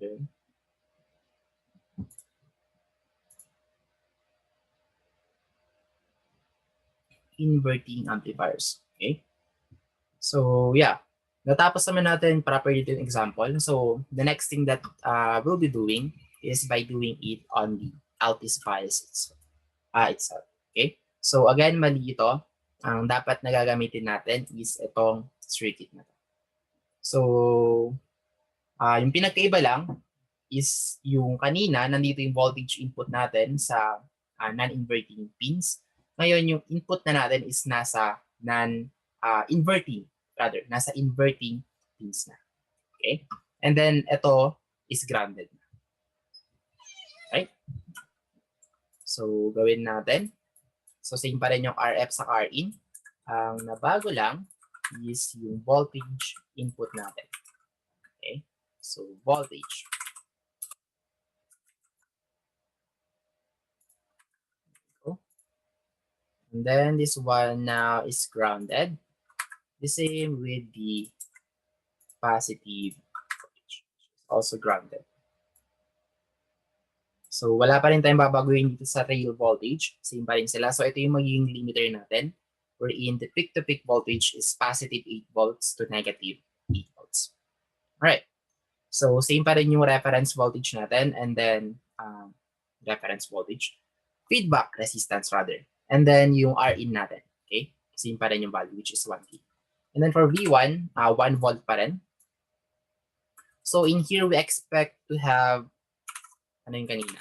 Then, inverting amplifiers. Okay? So, yeah. Natapos naman natin properly yung example. So, the next thing that we'll be doing is by doing it on the Altispice itself. Okay? So, again, mali ito. Ang dapat nagagamitin natin is itong circuit na to. So, yung pinagkaiba lang is yung kanina, nandito yung voltage input natin sa non-inverting pins. Ngayon, yung input na natin is nasa non-inverting, nasa inverting pins na. Okay? And then, ito is grounded. Right? So, gawin natin. So, same pa rin yung RF sa RIN. Ang nabago lang is yung voltage input natin. Okay? So, voltage. And then this one now is grounded. The same with the positive voltage. Also grounded. So wala pa rin tayong babaguhin dito sa rail voltage. Same pa rin sila. So ito yung magiging limiter natin. Wherein the peak-to-peak voltage is positive 8 volts to negative 8 volts. Alright. So same pa rin yung reference voltage natin. And then reference voltage. Feedback resistance rather. And then yung Rin natin. Okay? Same pa rin yung value which is 1 kilo. And then for V1, 1 volt pa rin. So in here, we expect to have, ano yung kanina?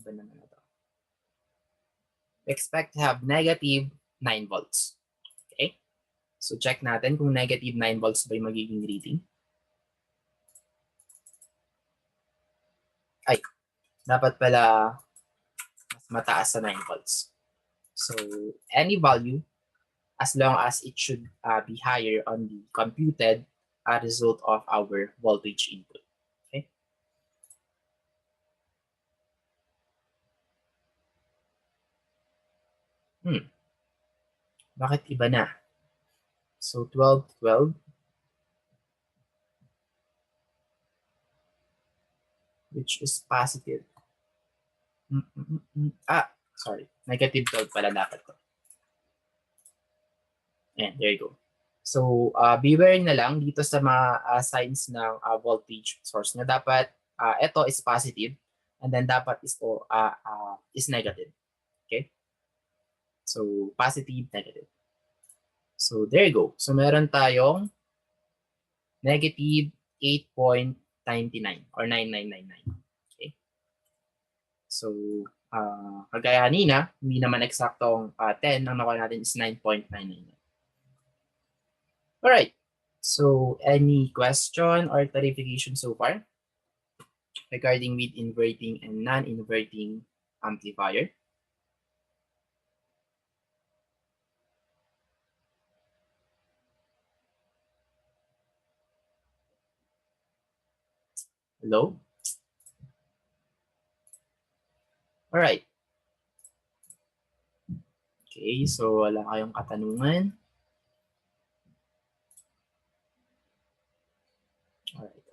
Iba naman na to. We expect to have negative 9 volts. Okay? So check natin kung negative 9 volts ba yung magiging reading. Ay, dapat pala mas mataas sa 9 volts. So any value, as long as it should be higher on the computed result of our voltage input. Okay? Bakit iba na? So 12, 12. Which is positive. Sorry. Negative 12 pala dapat ko. And there you go. So, beware na lang dito sa mga signs ng voltage source na dapat ito is positive and then dapat is negative. Okay? So, positive, negative. So, there you go. So, meron tayong negative 8.99 or 9999. Okay? So, kagaya kanina, hindi naman eksaktong 10. Ang nakuha natin is 9.999. Alright. So, any question or clarification so far regarding with inverting and non-inverting amplifier? Hello? Alright. Okay, so wala kayong katanungan. Alright.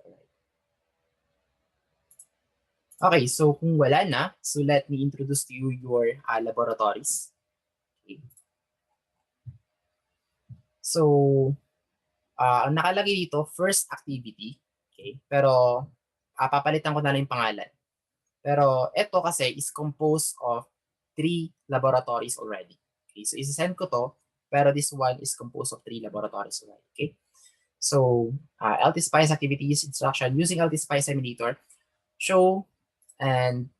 Okay, so kung wala na, so let me introduce to you your laboratories. Okay. So, ang nakalagay dito, first activity. Okay, pero papalitan ko na lang yung pangalan. Pero ito kasi is composed of 3 laboratories already. Okay, so isi-send ko to, pero this one is composed of 3 laboratories already. Okay, so LTSpice activities instruction using LTSpice simulator, show and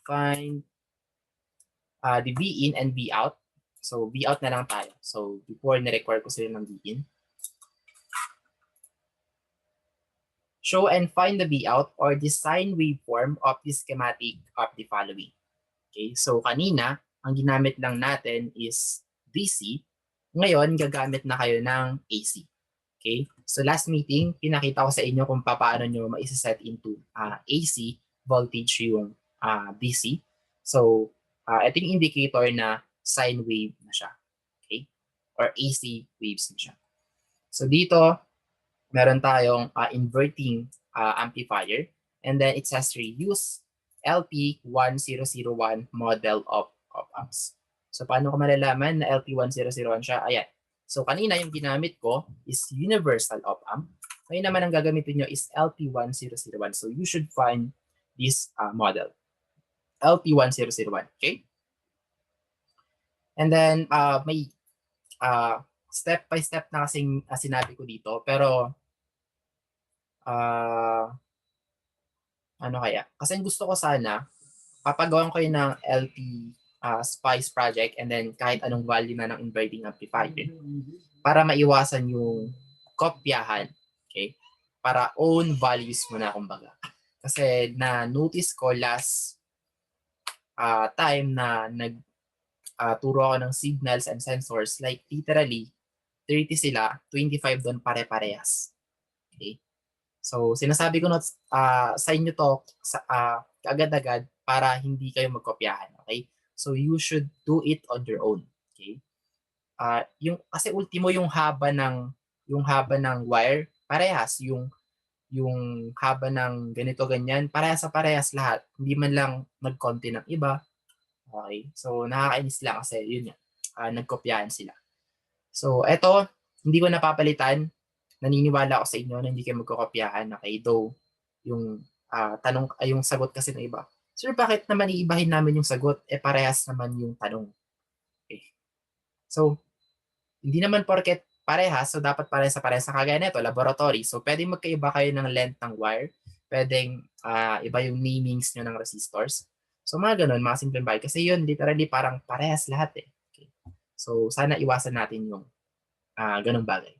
find the V in and V out. So V out na lang tayo. So before ni-require ko sila ng V in. Show and find the V out or design waveform of the schematic of the following. Okay, so kanina, ang ginamit lang natin is DC. Ngayon, gagamit na kayo ng AC. Okay, so last meeting, pinakita ko sa inyo kung paano nyo ma-set into AC voltage yung DC. So, ito yung indicator na sine wave na siya. Okay, or AC waves na siya. So dito, meron tayong inverting amplifier. And then it says here, use LP1001 model of op-amps. So paano ko malalaman na LP1001 siya? Ayan. So kanina yung ginamit ko is universal op-amp. Ngayon naman ang gagamitin nyo is LP1001. So you should find this model. LP1001. Okay? And then may step by step na kasing sinabi ko dito. Pero ano kaya? Kasi gusto ko sana, papagawan ko yun ng LP Spice project and then kahit anong value na ng inverting amplifier para maiwasan yung kopyahan. Okay? Para own values mo na kumbaga. Kasi na-notice ko last time na turo ako ng signals and sensors, like literally 30 sila, 25 doon pare-parehas. Okay? So, sinasabi ko na sa inyo to agad-agad para hindi kayo magkopyahan. Okay? So, you should do it on your own. Okay? Kasi ultimo yung haba ng wire, parehas. Yung haba ng ganito ganyan, parehas sa parehas lahat. Hindi man lang nagkonti ng iba. Okay? So, nakakainis lang kasi yun yan. Nagkopyahan sila. So, eto, hindi ko napapalitan. Naniniwala ako sa inyo na hindi kayo magkokopyahan. Okay? Though, yung yung sagot kasi ng iba. Sir, bakit naman iibahin namin yung sagot? Parehas naman yung tanong. Okay. So, hindi naman porket parehas, so dapat parehas sa kagaya nito, laboratory. So, pwedeng magkaiba kayo ng length ng wire. Pwedeng iba yung namings nyo ng resistors. So, mga ganun, mga simple bagay. Kasi yun, literally parang parehas lahat eh. Okay. So, sana iwasan natin yung ganung bagay.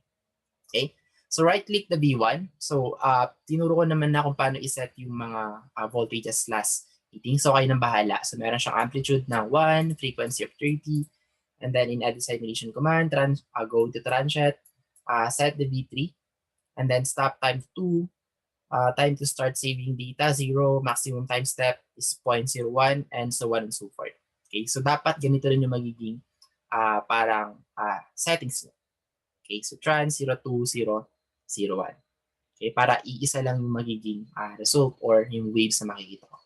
Okay? So, right-click the B1. So, tinuro ko naman na kung paano iset yung mga voltages last meeting. So, kayo nang bahala. So, meron siyang amplitude na 1, frequency of 30, and then in edit simulation command, go to transient, set the V3, and then stop time to 2, time to start saving data, 0, maximum time step is 0.01, and so on and so forth. Okay, so dapat ganito rin yung magiging parang settings mo. Okay, so trans 02001. Okay, para iisa lang yung magiging result or yung waves na makikita ko.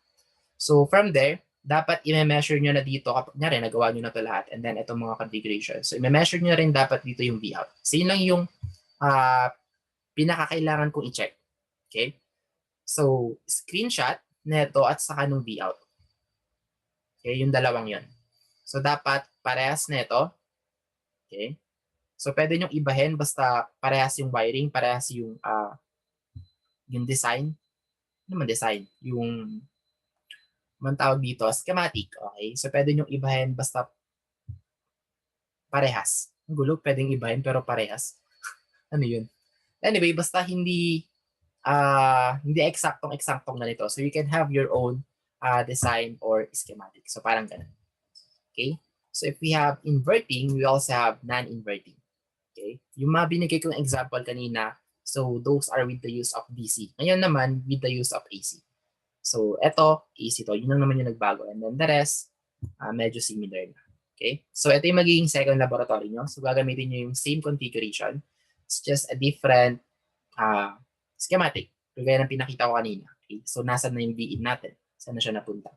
So from there, dapat i-measure nyo na dito, kapag nagawa nyo na ito lahat, and then itong mga configuration. So i-measure nyo rin dapat dito yung Vout. So yun lang yung pinakakailangan kong i-check. Okay? So, screenshot neto at saka nung Vout. Okay, yung dalawang yon. So dapat parehas neto. Okay? So pwede nyo ibahin basta parehas yung wiring, parehas yung design. Ano naman design? Yung man tawag dito, schematic. Okay? So pwede nyo ibahin basta parehas. Ang gulo, pwedeng ibahin pero parehas. Ano yun? Anyway, basta hindi eksaktong ganito. So you can have your own design or schematic. So parang ganun. Okay? So if we have inverting, we also have non-inverting. Okay? Yung mga binigay kong example kanina, so those are with the use of DC. Ngayon naman, with the use of AC. So eto, AC to. Yun lang naman yung nagbago. And then the rest, medyo similar na. Okay? So ito yung magiging second laboratory nyo. So gagamitin nyo yung same configuration. It's just a different schematic. Kagaya ng pinakita ko kanina. Okay? So nasa na yung VIN natin? Saan na siya napunta?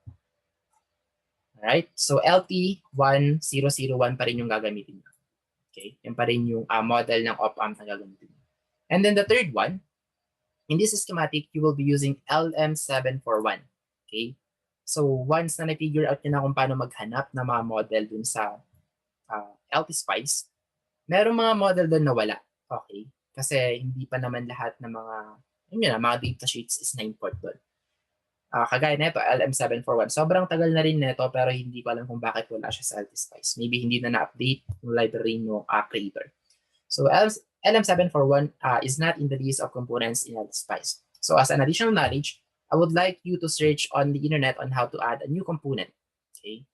Alright? So LT1001 pa rin yung gagamitin nyo. Okay? Yan pa rin yung model ng op-amp na gagamitin nyo. And then the third one, in this schematic, you will be using LM741. Okay? So once na na-figure out nyo na kung paano maghanap ng mga model dun sa LT Spice, merong mga model dun na wala. Okay? Kasi hindi pa naman lahat ng mga data sheets is na-import dun. Kagaya nito, LM741. Sobrang tagal na rin nito pero hindi ko alam kung bakit wala siya sa LT Spice. Maybe hindi na na-update yung library ng creator. So LM741 is not in the list of components in LT Spice. So as an additional knowledge, I would like you to search on the internet on how to add a new component. Okay?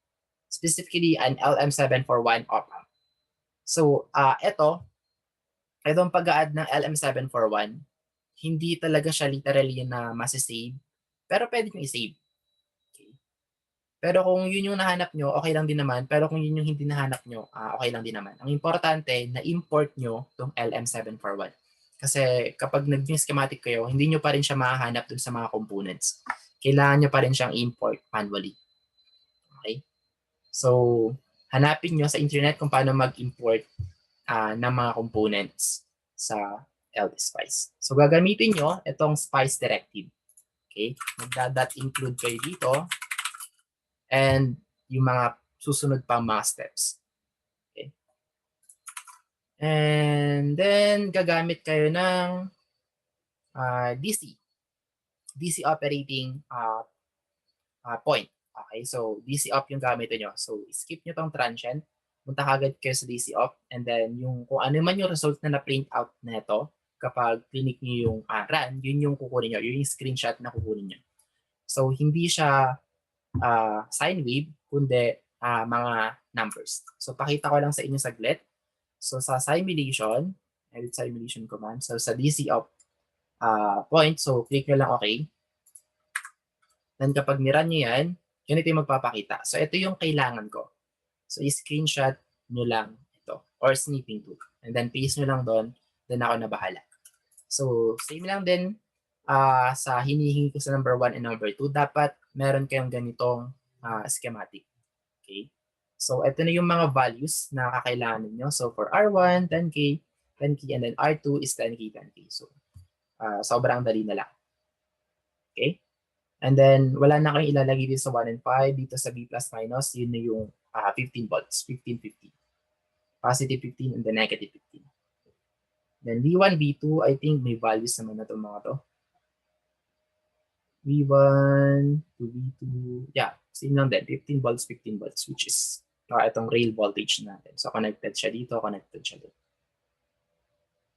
Specifically, an LM741 op-amp. So itong pag-add ng LM741, hindi talaga siya literally na masasave, pero pwede nyo i-save. Okay? Pero kung yun yung nahanap nyo, okay lang din naman. Pero kung yun yung hindi nahanap nyo, okay lang din naman. Ang importante, na-import nyo itong LM741. Kasi kapag nag-new schematic kayo, hindi nyo pa rin siya mahahanap dun sa mga components. Kailangan nyo pa rin siyang import manually. Okay? So, hanapin nyo sa internet kung paano mag-import ng mga components sa LD-Spice. So, gagamitin nyo itong Spice Directive. Okay? Magda.include kayo dito and yung mga susunod pang mga steps. Okay? And then, gagamit kayo ng DC operating point. Okay, so DC op yung gamit nyo. So, skip nyo tong transient, punta kagad kayo sa DC op, and then yung kung ano man yung result na na-print out na ito, kapag clinic nyo yung run, yun yung kukunin nyo, yun yung screenshot na kukunin nyo. So, hindi siya sine wave, kundi mga numbers. So, pakita ko lang sa inyo saglit. So, sa simulation, edit simulation command, so sa DC op point, so click nyo lang okay. Then kapag niran nyo yan, ganito yung magpapakita. So, ito yung kailangan ko. So, i-screenshot nyo lang ito or snipping tool. And then, paste nyo lang doon. Then, ako na bahala. So, same lang din sa hinihingi ko sa number 1 and number 2. Dapat meron kayong ganitong schematic. Okay? So, ito na yung mga values na kakailangan nyo. So, for R1, 10K, 10K, and then R2 is 10K, 10K. So, sobrang dali na lang. Okay? And then, wala na kayong ilalagay dito sa 1 and 5. Dito sa B plus minus, yun na yung 15 volts. 15, 15. Positive 15 and then negative 15. Then V1, V2, I think may values naman na itong mga to. V1 to V2. Yeah, same lang din. 15 volts, 15 volts, which is itong rail voltage natin. So, connected siya dito, connected siya dito.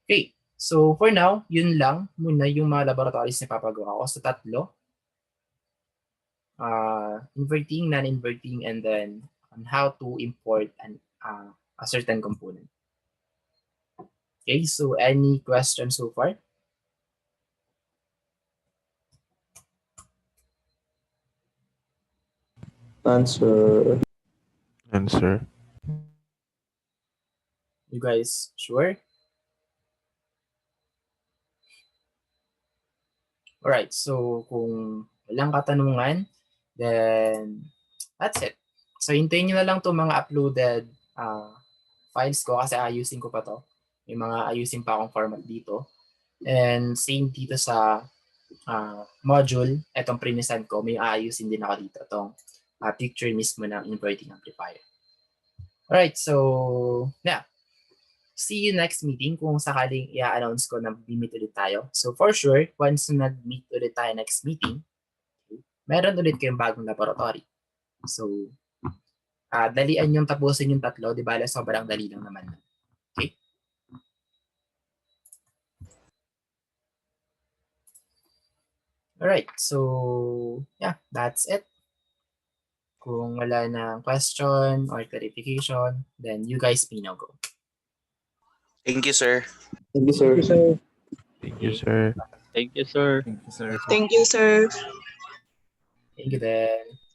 Okay. So, for now, yun lang muna yung mga laboratories na papagawa ko sa tatlo. Inverting, non-inverting, and then on how to import a certain component. Okay, so any questions so far? Answer. You guys sure? Alright, so kung walang katanungan, then that's it. So hintayin nyo na lang itong mga uploaded files ko kasi ayusin ko pa to. May mga ayusin pa akong format dito. And same dito sa module, etong prinisan ko, may aayusin din ako dito. Itong picture mismo ng inverting amplifier. Alright, so yeah. See you next meeting kung sakaling i-announce ko na meet ulit tayo. So for sure, once nag-meet ulit tayo next meeting, meron ulit kayong bagong laboratory. So, dalian yung tapusin yung tatlo, di ba? Sobrang dali lang naman. Okay? Alright, so yeah, that's it. Kung wala na question or clarification, then you guys may now go. Thank you, sir. Thank you, sir. Thank you, sir. Thank you, sir. Thank you, sir. Thank you, sir. Thank you then.